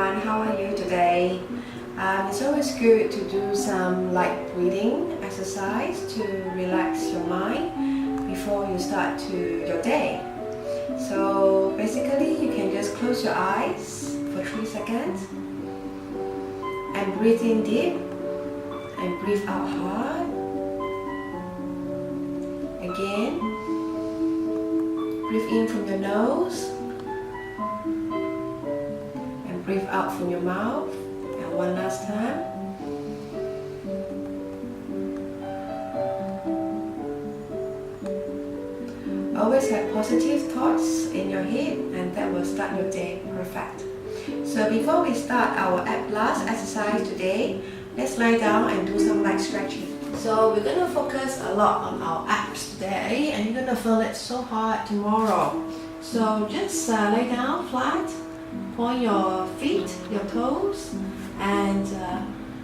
everyone, how are you today? It's always good to do some light breathing exercise to relax your mind before you start your day. So basically you can just close your eyes for 3 seconds and breathe in deep and breathe out hard. Again, breathe in from your nose and breathe out from your mouth. And one last time. Always have positive thoughts in your head, and that will start your day perfect. So before we start our ab blast exercise today, let's lie down and do some light stretching. So we're going to focus a lot on our abs today, and you're going to feel it so hard tomorrow. So just lay down flat, point your feet, your toes, and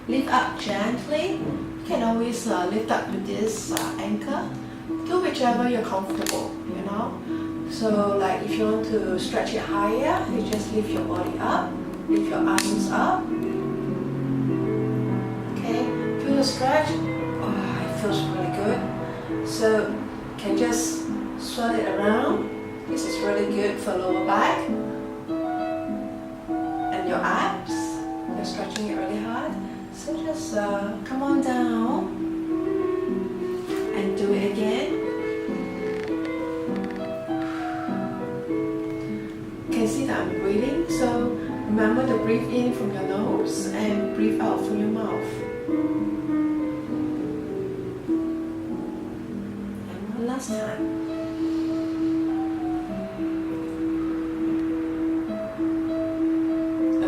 lift up gently. You can always lift up to this anchor. Do whichever you're comfortable, you know. So like if you want to stretch it higher, you just lift your body up, lift your arms up. Okay, feel the stretch. Oh, it feels really good. So you can just swirl it around. This is really good for lower back and your abs. You're stretching it really hard. So just come on down and do it again. You can see that I'm breathing, so remember to breathe in from your nose and breathe out from your mouth. And one last time.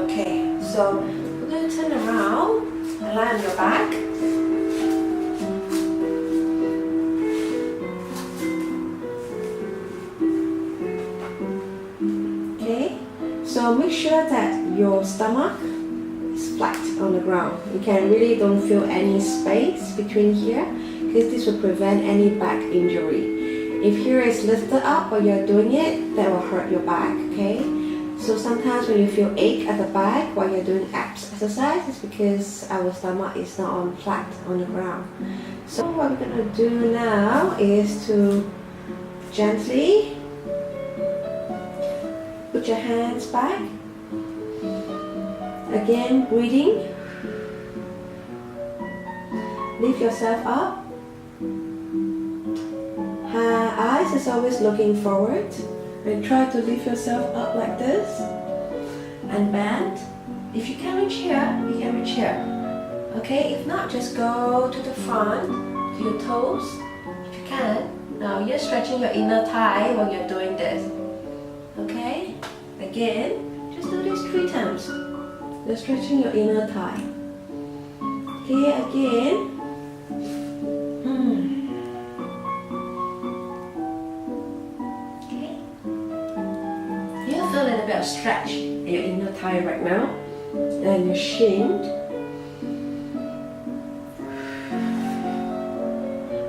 Okay, so we're going to turn around and lie on your back. So make sure that your stomach is flat on the ground. You can really don't feel any space between here, because this will prevent any back injury. If here is lifted up while you're doing it, that will hurt your back, okay? So sometimes when you feel ache at the back while you're doing abs exercise, it's because our stomach is not on flat on the ground. So what we're going to do now is to gently put your hands back. Again, breathing. Lift yourself up. Eyes is always looking forward. And try to lift yourself up like this. And bend. If you can reach here, you can reach here. Okay, if not, just go to the front, to your toes. If you can. Now you're stretching your inner thigh while you're doing this. Okay, again, just do this 3 times. You're stretching your inner thigh. Okay, again. Okay. You feel a little bit of stretch in your inner thigh right now, and your shin.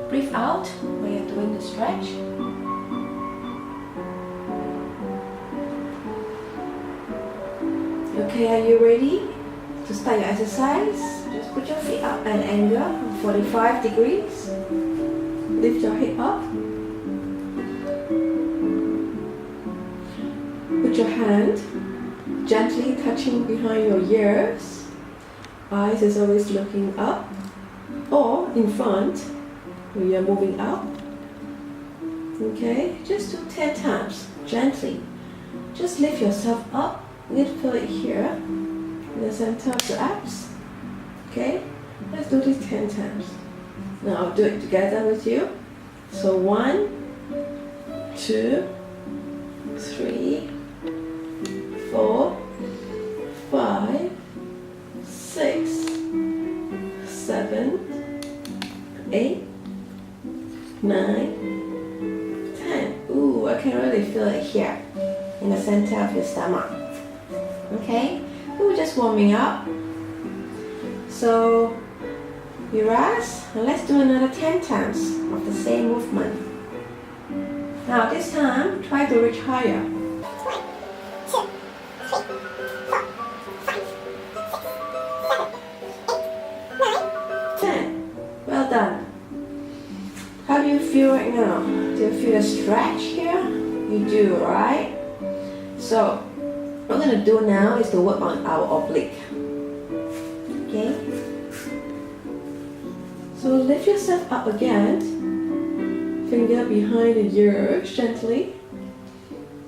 Breathe out when you're doing the stretch. Okay, are you ready to start your exercise? Just put your feet up at an angle of 45 degrees. Lift your hip up. Put your hand gently touching behind your ears. Eyes is always looking up or in front when you're moving up. Okay, just do 10 times, gently. Just lift yourself up. You need to feel it here in the center of the abs. Okay, let's do this 10 times. Now I'll do it together with you. So 1, 2, 3, 4, 5, 6, 7, 8, 9, 10. Ooh, I can really feel it here in the center of your stomach. Okay, we were just warming up. So you rest, and let's do another 10 times of the same movement. Now this time, try to reach higher. 1, 2, 3, 4, 5, feel right now? Do you feel the stretch here? You do, right? So what we're going to do now is to work on our oblique. Okay? So lift yourself up again. Finger behind the ears gently.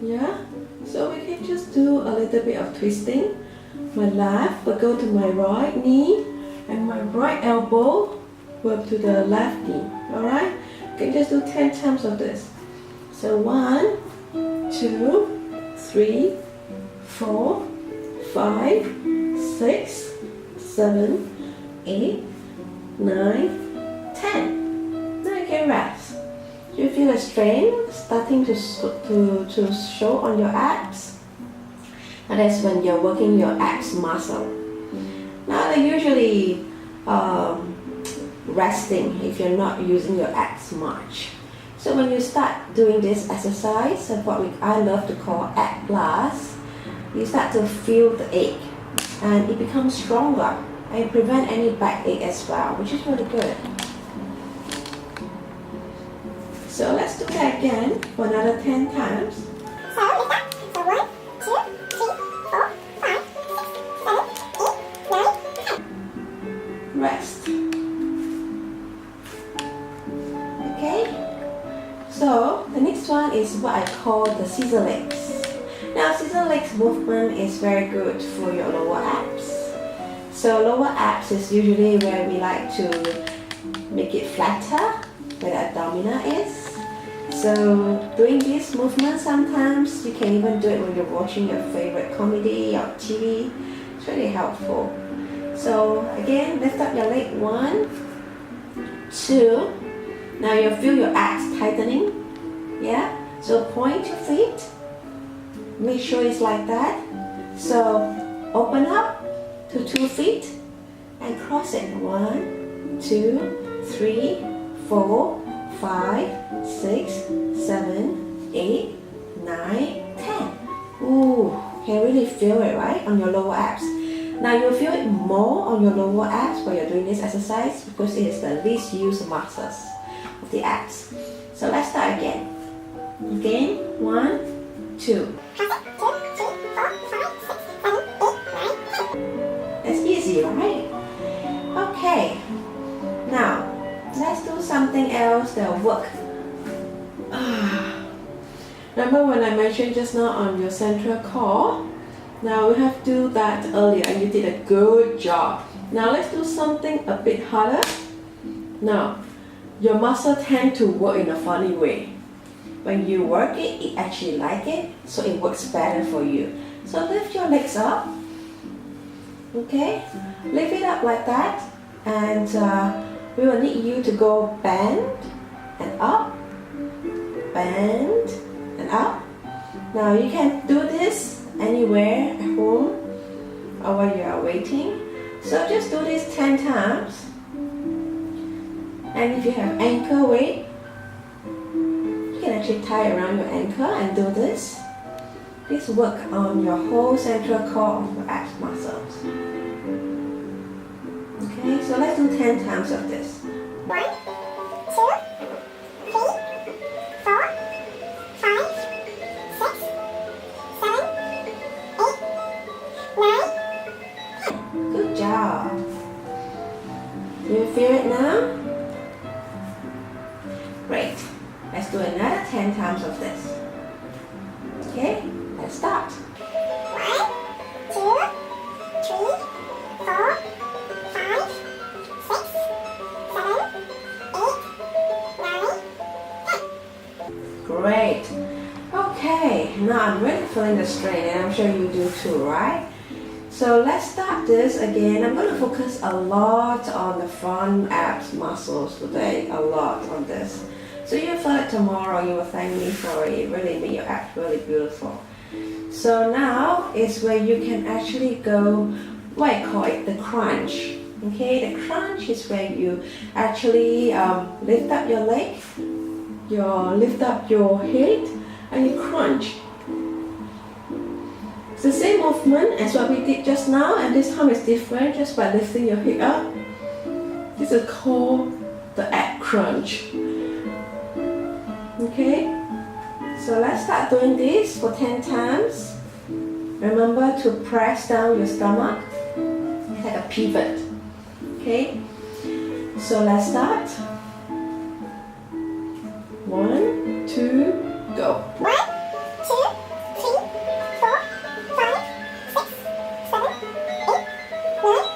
Yeah? So we can just do a little bit of twisting. My left will go to my right knee, and my right elbow will to the left knee. Alright? You can just do 10 times of this. So 1, 2, 3, 4, 5, 6, 7, 8, 9, 10. Now you can rest. Do you feel the strain starting to show on your abs? And that's when you're working your abs muscle. Now they're usually resting if you're not using your abs much. So when you start doing this exercise, what I love to call ab blast, you start to feel the ache and it becomes stronger and prevent any backache as well, which is really good. So let's do that again for another 10 times. So lift up. So 1, 2, 3, 4, 5, 6, 7, 8, 9, 10. Rest. Okay? So the next one is what I call the scissor legs. Now scissor legs movement is very good for your lower abs. So lower abs is usually where we like to make it flatter, where the abdominal is. So doing this movement, sometimes you can even do it when you're watching your favorite comedy or TV. It's really helpful. So again, lift up your leg. 1, 2. Now you'll feel your abs tightening. Yeah? So point your feet. Make sure it's like that. So open up to 2 feet and cross it. 1, 2, 3, 4, 5, 6, 7, 8, 9, 10. Ooh, can really feel it, right? On your lower abs. Now you'll feel it more on your lower abs while you're doing this exercise because it is the least used muscles of the abs. So let's start again. Again, 1, 2. That's easy, right? Okay. Now, let's do something else that will work. Remember when I mentioned just now on your central core? Now we have to do that earlier and you did a good job. Now let's do something a bit harder. Now, your muscle tend to work in a funny way. When you work it, it actually like it, so it works better for you. So lift your legs up. Okay? Lift it up like that, and we will need you to go bend and up, bend and up. Now you can do this anywhere at home or while you are waiting. So just do this 10 times. And if you have ankle weight, you can actually tie around your ankle and do this. This work on your whole central core of your abs muscles. Okay, so let's do 10 times of this. 1, 2, 3, 4, 5, 6, 7, 8, 9. Good job. Do you feel it now? Great. Let's do another 10 times of this. Okay, let's start. 1, 2, 3, 4, 5, 6, 7, 8, 9, 10. Great. Okay, now I'm really feeling the strain and I'm sure you do too, right? So let's start this again. I'm going to focus a lot on the front abs muscles today, a lot on this. So you feel it tomorrow, you will thank me for it. It really made your abs really beautiful. So now is where you can actually go, what I call it, the crunch. Okay, the crunch is where you actually lift up your leg, lift up your head, and you crunch. It's the same movement as what we did just now, and this time is different just by lifting your head up. This is called the ab crunch. Okay, so let's start doing this for 10 times. Remember to press down your stomach like a pivot. Okay, so let's start. 1, 2, go. 1, 2, 3, 4, 5, 6, 7, 8, 9,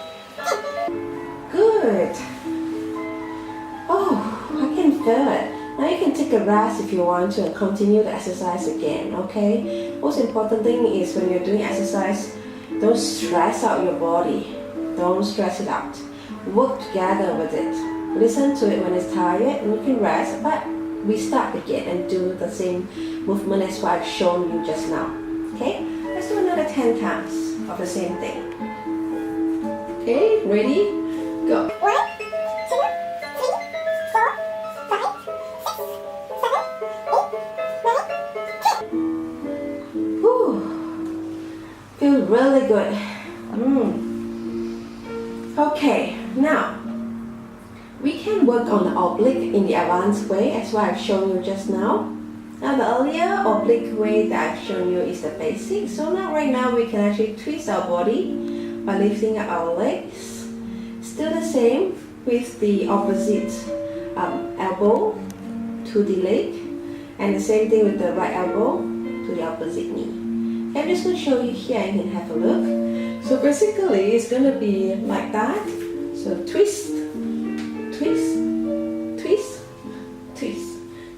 10. Good. Oh, I can feel it. Now you can take a rest if you want to and continue the exercise again, okay? Most important thing is when you're doing exercise, don't stress out your body. Don't stress it out. Work together with it. Listen to it when it's tired and you can rest, but we start again and do the same movement as what I've shown you just now. Okay? Let's do another 10 times of the same thing. Okay, ready? Go. 1, 2, 3, 4, 5, 6, 7, 8, 9, 10. Whew. Feel really good. Okay, now we can work on the oblique in the advanced way as what I've shown you just now. Now the earlier oblique way that I've shown you is the basic. So now right now we can actually twist our body by lifting up our legs. Still the same with the opposite elbow to the leg, and the same thing with the right elbow to the opposite knee. Okay, I'm just going to show you here and you can have a look. So basically it's going to be like that. So twist, twist, twist, twist.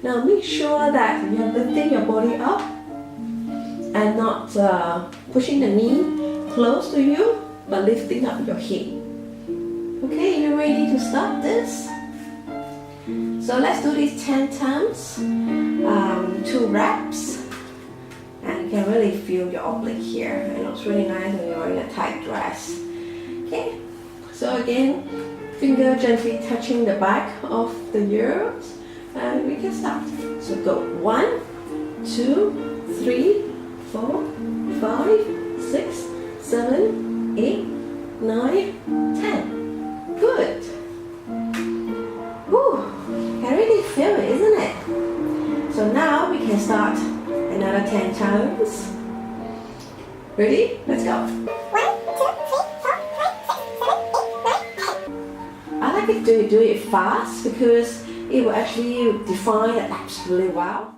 Now make sure that you're lifting your body up and not pushing the knee close to you, but lifting up your hip. Okay, you ready to start this? So let's do this 10 times, 2 reps. And you can really feel your oblique here. It looks really nice when you're in a tight dress. Okay, so again, finger gently touching the back of the ears, and we can start. So go 1, 2, 3, 4, 5, 6, 7, 8, 9, 10. Good. Whew, can really feel it, isn't it? So now we can start another 10 times. Ready? Let's go. 1, 2, 3, 4, 5, 6, 7, 8, 9, 10. I like it to do it fast because it will actually define the abs really well.